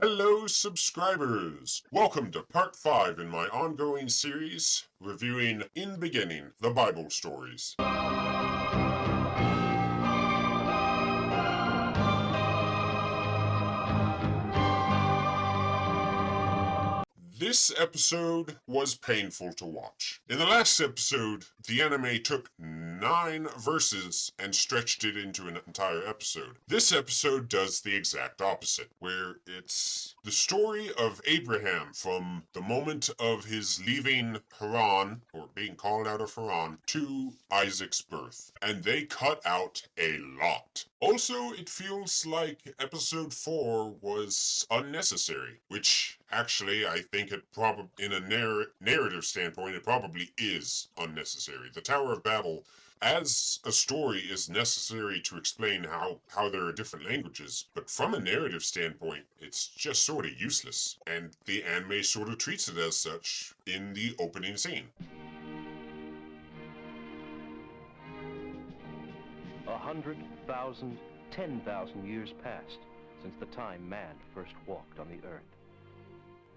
Hello, subscribers! Welcome to part 5 in my ongoing series reviewing In Beginning, the Bible stories. This episode was painful to watch. In the last episode, the anime took 9 verses and stretched it into an entire episode. This episode does the exact opposite, where it's the story of Abraham from the moment of his leaving Haran, or being called out of Haran, to Isaac's birth. And they cut out a lot. Also, it feels like episode 4 was unnecessary, which actually I think it probably, in a narrative standpoint, it probably is unnecessary. The Tower of Babel, as a story, is necessary to explain how there are different languages, but from a narrative standpoint, it's just sort of useless, and the anime sort of treats it as such in the opening scene. 100,000, 10,000 years passed since the time man first walked on the earth.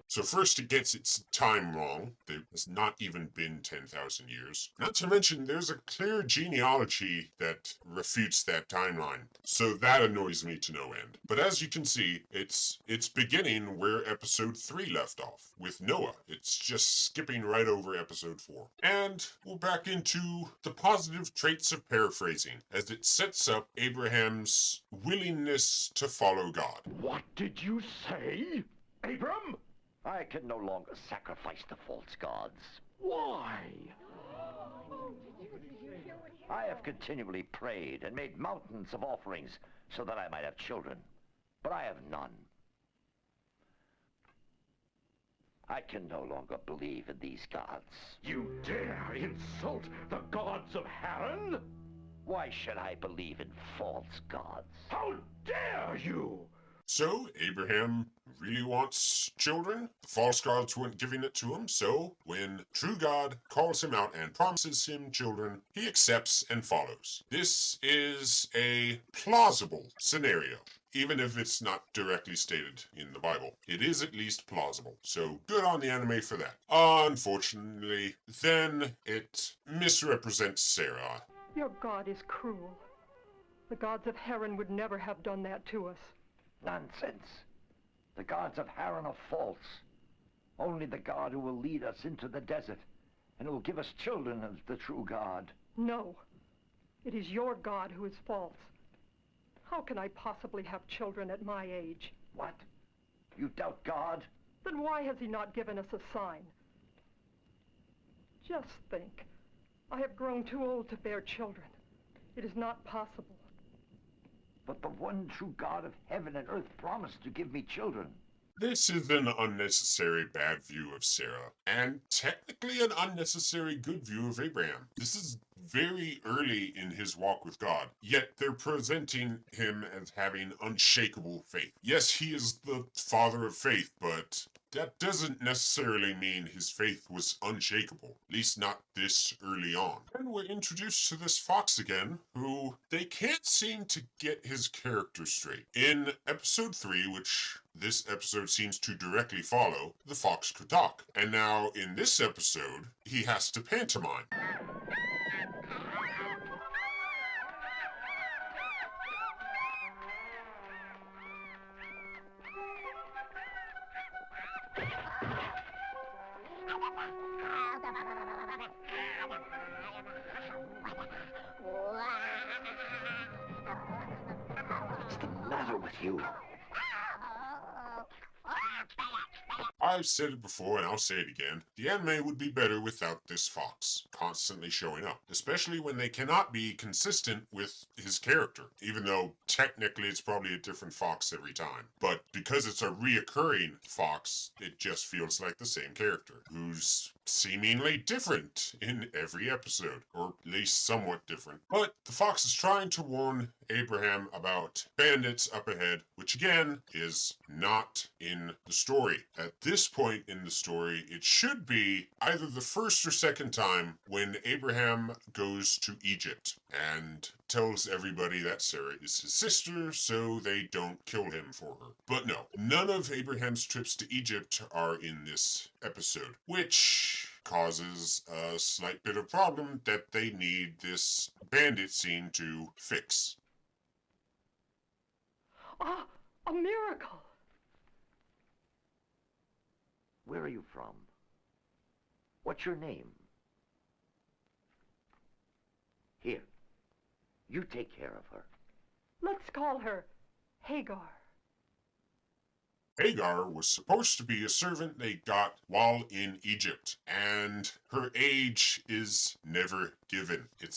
So first it gets its time wrong. There has not even been 10,000 years. Not to mention there's a clear genealogy that refutes that timeline. So that annoys me to no end. But as you can see, it's beginning where episode 3 left off, with Noah. It's just skipping right over episode 4. And we're back into the positive traits of paraphrasing, as it sets up Abraham's willingness to follow God. What did you say, Abram? I can no longer sacrifice to false gods. Why? I have continually prayed and made mountains of offerings so that I might have children, but I have none. I can no longer believe in these gods. You dare insult the gods of Haran? Why should I believe in false gods? How dare you! So, Abraham really wants children. The false gods weren't giving it to him, so when true God calls him out and promises him children, he accepts and follows. This is a plausible scenario. Even if it's not directly stated in the Bible, it is at least plausible. So good on the anime for that. Unfortunately, then it misrepresents Sarah. Your God is cruel. The gods of Haran would never have done that to us. Nonsense. The gods of Haran are false. Only the God who will lead us into the desert and who will give us children is the true God. No. It is your God who is false. How can I possibly have children at my age? What? You doubt God? Then why has he not given us a sign? Just think. I have grown too old to bear children. It is not possible. But the one true God of heaven and earth promised to give me children. This is an unnecessary bad view of Sarah, and technically an unnecessary good view of Abraham. This is very early in his walk with God, yet they're presenting him as having unshakable faith. Yes, he is the father of faith, but that doesn't necessarily mean his faith was unshakable, at least not this early on. And we're introduced to this fox again, who they can't seem to get his character straight. In episode 3, which this episode seems to directly follow, the fox could talk. And now in this episode, he has to pantomime. What's the matter with you? I've said it before and I'll say it again. The anime would be better without this fox constantly showing up, especially when they cannot be consistent with his character, even though technically it's probably a different fox every time. But because it's a reoccurring fox, it just feels like the same character, who's seemingly different in every episode, or at least somewhat different. But the fox is trying to warn Abraham about bandits up ahead, which again is not in the story. At this point in the story, it should be either the first or second time when Abraham goes to Egypt and tells everybody that Sarah is his sister so they don't kill him for her. But no, none of Abraham's trips to Egypt are in this episode, which causes a slight bit of problem that they need this bandit scene to fix. Ah, a miracle! Where are you from? What's your name? Here, you take care of her. Let's call her Hagar. Hagar was supposed to be a servant they got while in Egypt, and her age is never given. It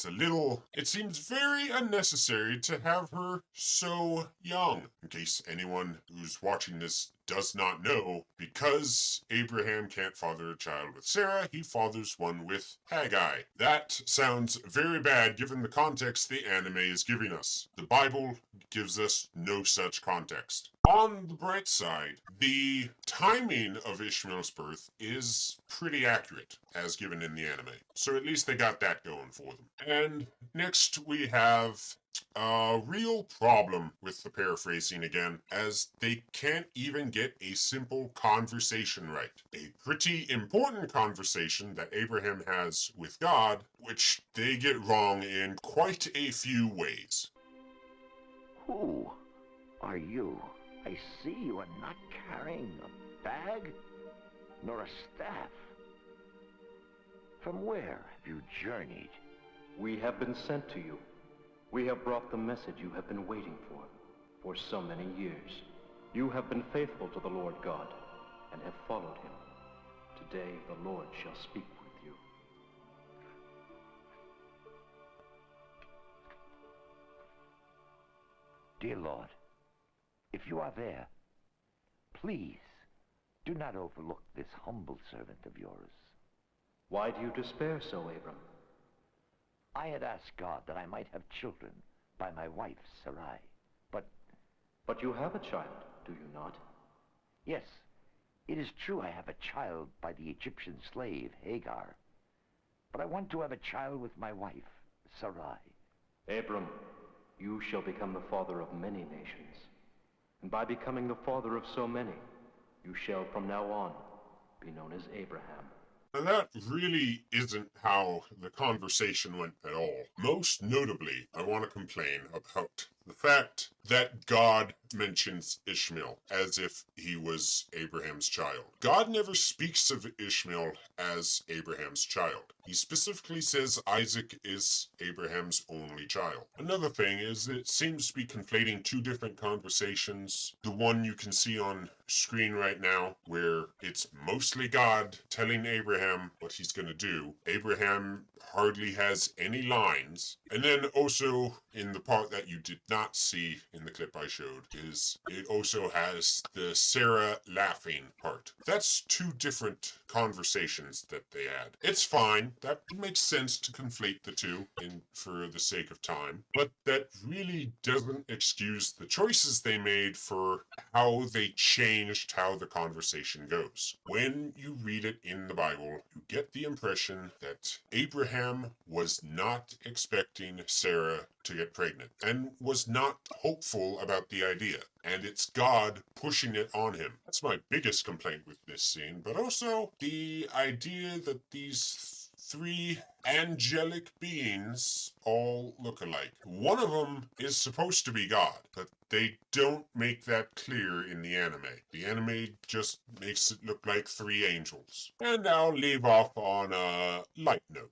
seems very unnecessary to have her so young. In case anyone who's watching this does not know, because Abraham can't father a child with Sarah, he fathers one with Haggai. That sounds very bad given the context the anime is giving us. The Bible gives us no such context. On the bright side, the timing of Ishmael's birth is pretty accurate, as given in the anime. So at least they got that going for them. And next we have a real problem with the paraphrasing again, as they can't even get a simple conversation right. A pretty important conversation that Abraham has with God, which they get wrong in quite a few ways. Who are you? I see you are not carrying a bag, nor a staff. From where have you journeyed? We have been sent to you. We have brought the message you have been waiting for so many years. You have been faithful to the Lord God and have followed him. Today the Lord shall speak with you. Dear Lord, if you are there, please do not overlook this humble servant of yours. Why do you despair so, Abram? I had asked God that I might have children by my wife, Sarai, But you have a child, do you not? yes, it is true I have a child by the Egyptian slave, Hagar, but I want to have a child with my wife, Sarai. Abram, you shall become the father of many nations. And by becoming the father of so many, you shall from now on be known as Abraham. And that really isn't how the conversation went at all. Most notably, I want to complain about the fact that God mentions Ishmael as if he was Abraham's child. God never speaks of Ishmael as Abraham's child. He specifically says Isaac is Abraham's only child. Another thing is it seems to be conflating two different conversations. The one you can see on screen right now, where it's mostly God telling Abraham what he's going to do. Abraham hardly has any lines. And then also in the part that you did not see in the clip I showed is it also has the Sarah laughing part. That's two different conversations that they had. It's fine. That makes sense to conflate the two for the sake of time. But that really doesn't excuse the choices they made for how they changed how the conversation goes. When you read it in the Bible, you get the impression that Abraham was not expecting Sarah to get pregnant and was not hopeful about the idea. And it's God pushing it on him. That's my biggest complaint with this scene, but also the idea that these three angelic beings all look alike. One of them is supposed to be God, but they don't make that clear in the anime. The anime just makes it look like three angels. And I'll leave off on a light note.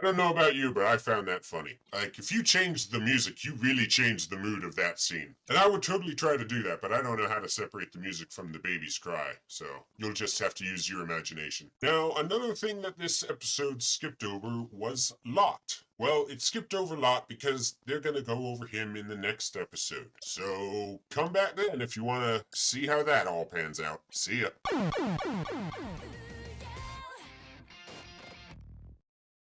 I don't know about you, but I found that funny. Like, if you changed the music, you really changed the mood of that scene. And I would totally try to do that, but I don't know how to separate the music from the baby's cry, so you'll just have to use your imagination. Now, another thing that this episode skipped over was Lot. Well, it skipped over Lot because they're going to go over him in the next episode. So come back then if you want to see how that all pans out. See ya.